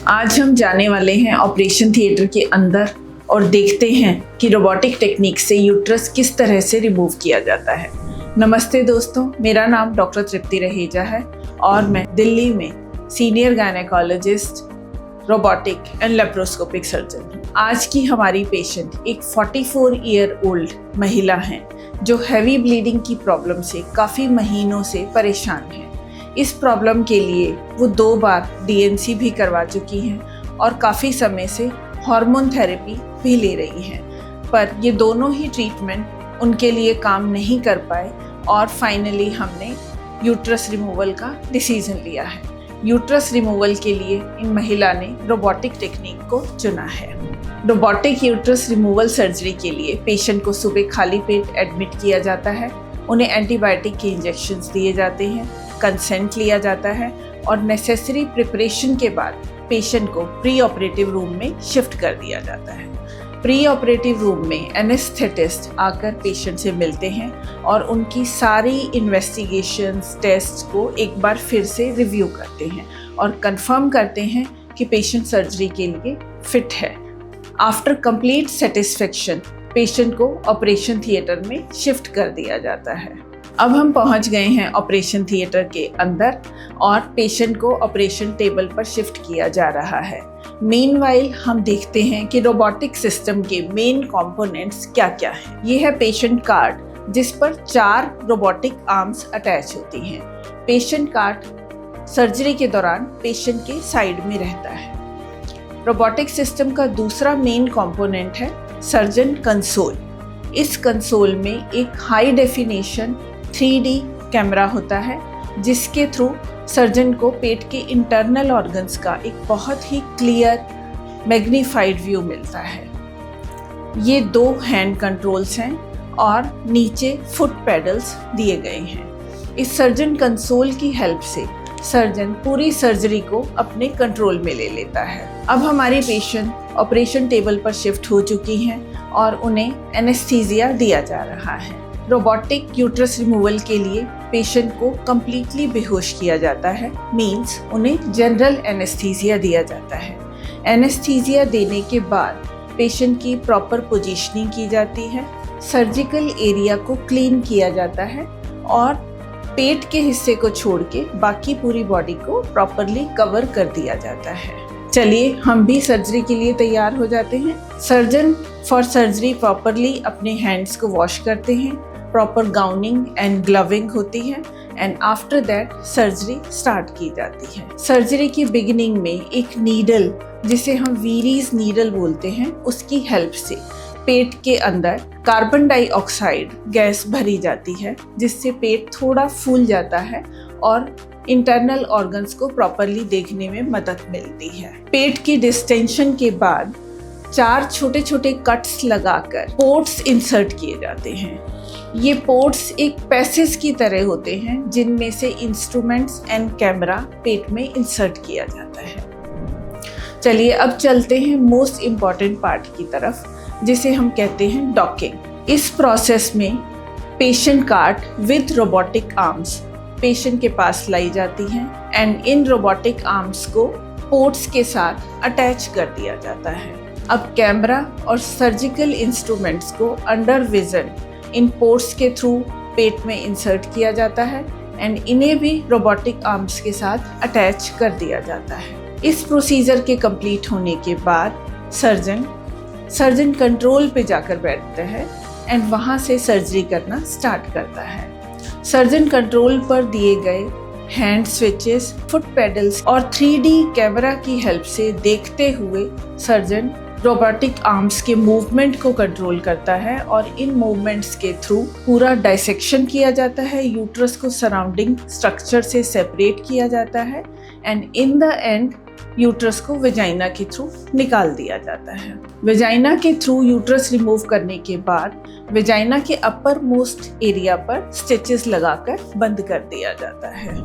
आज हम जाने वाले हैं ऑपरेशन थिएटर के अंदर और देखते हैं कि रोबोटिक टेक्निक से यूट्रस किस तरह से रिमूव किया जाता है। नमस्ते दोस्तों, मेरा नाम डॉक्टर तृप्ति रहेजा है और मैं दिल्ली में senior gynaecologist, robotic and laparoscopic surgeon हूँ। आज की हमारी पेशेंट एक 44 ईयर ओल्ड महिला हैं जो हैवी ब्लीडिंग की प्रॉब्लम से काफ़ी महीनों से परेशान हैं। इस प्रॉब्लम के लिए वो 2 बार डीएनसी भी करवा चुकी हैं और काफ़ी समय से हार्मोन थेरेपी भी ले रही हैं, पर ये दोनों ही ट्रीटमेंट उनके लिए काम नहीं कर पाए और फाइनली हमने यूट्रस रिमूवल का डिसीजन लिया है। यूट्रस रिमूवल के लिए इन महिला ने रोबोटिक टेक्निक को चुना है। रोबोटिक यूट्रस रिमूवल सर्जरी के लिए पेशेंट को सुबह खाली पेट एडमिट किया जाता है, उन्हें एंटीबायोटिक के इंजेक्शंस दिए जाते हैं, कंसेंट लिया जाता है और नेसेसरी प्रिपरेशन के बाद पेशेंट को प्री ऑपरेटिव रूम में शिफ्ट कर दिया जाता है। प्री ऑपरेटिव रूम में एनेस्थेटिस्ट आकर पेशेंट से मिलते हैं और उनकी सारी इन्वेस्टिगेशंस, टेस्ट को एक बार फिर से रिव्यू करते हैं और कंफर्म करते हैं कि पेशेंट सर्जरी के लिए फिट है। आफ्टर कंप्लीट सेटिस्फेक्शन पेशेंट को ऑपरेशन थिएटर में शिफ्ट कर दिया जाता है। अब हम पहुंच गए हैं ऑपरेशन थिएटर के अंदर और पेशेंट को ऑपरेशन टेबल पर शिफ्ट किया जा रहा है। मीनवाइल हम देखते हैं कि रोबोटिक सिस्टम के मेन कंपोनेंट्स क्या क्या हैं। ये है पेशेंट कार्ट जिस पर 4 रोबोटिक आर्म्स अटैच होती हैं। पेशेंट कार्ट सर्जरी के दौरान पेशेंट के साइड में रहता है। रोबोटिक सिस्टम का दूसरा मेन कंपोनेंट है सर्जन कंसोल। इस कंसोल में एक हाई डेफिनेशन 3D कैमरा होता है जिसके थ्रू सर्जन को पेट के इंटरनल ऑर्गन्स का एक बहुत ही क्लियर मैग्नीफाइड व्यू मिलता है। ये 2 हैंड कंट्रोल्स हैं और नीचे फुट पेडल्स दिए गए हैं। इस सर्जन कंसोल की हेल्प से सर्जन पूरी सर्जरी को अपने कंट्रोल में ले लेता है। अब हमारी पेशेंट ऑपरेशन टेबल पर शिफ्ट हो चुकी हैं और उन्हें एनेस्थीसिया दिया जा रहा है। रोबोटिक यूट्रस रिमूवल के लिए पेशेंट को कम्प्लीटली बेहोश किया जाता है, मींस उन्हें जनरल एनेस्थीसिया दिया जाता है। एनेस्थीसिया देने के बाद पेशेंट की प्रॉपर पोजीशनिंग की जाती है, सर्जिकल एरिया को क्लीन किया जाता है और पेट के हिस्से को छोड़ के बाकी पूरी बॉडी को प्रॉपरली कवर कर दिया जाता है। चलिए हम भी सर्जरी के लिए तैयार हो जाते हैं। सर्जन फॉर सर्जरी प्रॉपरली अपने हैंड्स को वॉश करते हैं, प्रॉपर गाउनिंग एंड ग्लविंग होती है and after that surgery start की जाती है। सर्जरी की बिगिनिंग में एक नीडल, जिसे हम वीरीज नीडल बोलते हैं, उसकी हेल्प से पेट के अंदर कार्बन डाइऑक्साइड गैस भरी जाती है जिससे पेट थोड़ा फूल जाता है और इंटरनल ऑर्गन्स को प्रॉपरली देखने में मदद मिलती है। पेट की डिस्टेंशन के बाद 4 छोटे छोटे कट्स लगाकर पोर्ट्स इंसर्ट किए जाते हैं। ये पोर्ट्स एक पैसेज की तरह होते हैं जिनमें से इंस्ट्रूमेंट्स एंड कैमरा पेट में इंसर्ट किया जाता है। चलिए अब चलते हैं मोस्ट इम्पॉर्टेंट पार्ट की तरफ, जिसे हम कहते हैं डॉकिंग। इस प्रोसेस में patient cart with robotic arms patient के पास लाई जाती हैं एंड इन रोबोटिक आर्म्स को पोर्ट्स के साथ अटैच कर दिया जाता है। अब कैमरा और सर्जिकल इंस्ट्रूमेंट्स को अंडर विजन इन पोर्ट्स के थ्रू पेट में इंसर्ट किया जाता है एंड इन्हें भी रोबोटिक आर्म्स के साथ अटैच कर दिया जाता है। इस प्रोसीजर के कंप्लीट होने के बाद सर्जन कंट्रोल पे जाकर बैठता है एंड वहाँ से सर्जरी करना स्टार्ट करता है। सर्जन कंट्रोल पर दिए गए हैंड स्विचेस, फुट पेडल्स और 3D कैमरा की हेल्प से देखते हुए सर्जन रोबोटिक आर्म्स के मूवमेंट को कंट्रोल करता है और इन मूवमेंट्स के थ्रू पूरा डाइसेक्शन किया जाता है, यूट्रस को सराउंडिंग स्ट्रक्चर से सेपरेट किया जाता है and in the end uterus को वेजाइना के थ्रू निकाल दिया जाता है। वेजाइना के थ्रू यूट्रस रिमूव करने के बाद वेजाइना के अपर मोस्ट एरिया पर स्टिचेस लगाकर बंद कर दिया जाता है।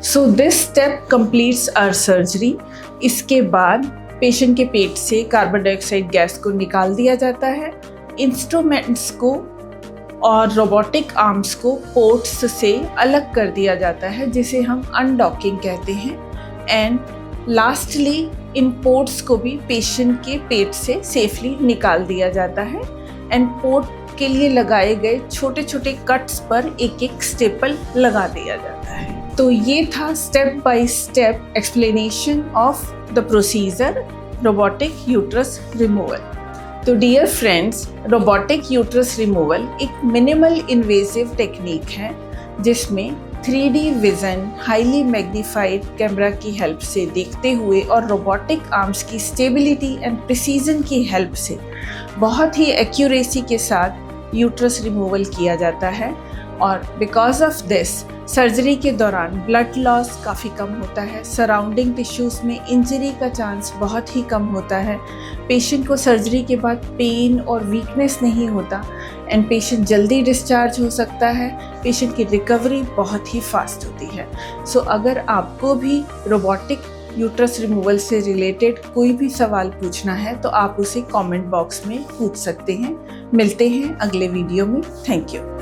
So this step completes our surgery. इसके बाद पेशेंट के पेट से कार्बन डाइऑक्साइड गैस को निकाल दिया जाता है, इंस्ट्रूमेंट्स को और रोबोटिक आर्म्स को पोर्ट्स से अलग कर दिया जाता है, जिसे हम अनडॉकिंग कहते हैं एंड लास्टली इन पोर्ट्स को भी पेशेंट के पेट से सेफली निकाल दिया जाता है एंड पोर्ट के लिए लगाए गए छोटे छोटे कट्स पर एक एक स्टेपल लगा दिया जाता है। तो ये था step by step explanation of the procedure robotic uterus removal. तो dear friends, robotic uterus removal एक मिनिमल इन्वेसिव टेक्निक है जिसमें 3D vision highly magnified camera की हेल्प से देखते हुए और रोबोटिक आर्म्स की स्टेबिलिटी एंड प्रिसीजन की हेल्प से बहुत ही एक्यूरेसी के साथ यूट्रस रिमूवल किया जाता है। और बिकॉज ऑफ दिस सर्जरी के दौरान ब्लड लॉस काफ़ी कम होता है, सराउंडिंग टिश्यूज़ में इंजरी का चांस बहुत ही कम होता है, पेशेंट को सर्जरी के बाद पेन और वीकनेस नहीं होता एंड पेशेंट जल्दी डिस्चार्ज हो सकता है, पेशेंट की रिकवरी बहुत ही फास्ट होती है। सो अगर आपको भी रोबोटिक यूट्रस रिमूवल से रिलेटेड कोई भी सवाल पूछना है तो आप उसे कमेंट बॉक्स में पूछ सकते हैं। मिलते हैं अगले वीडियो में। Thank you.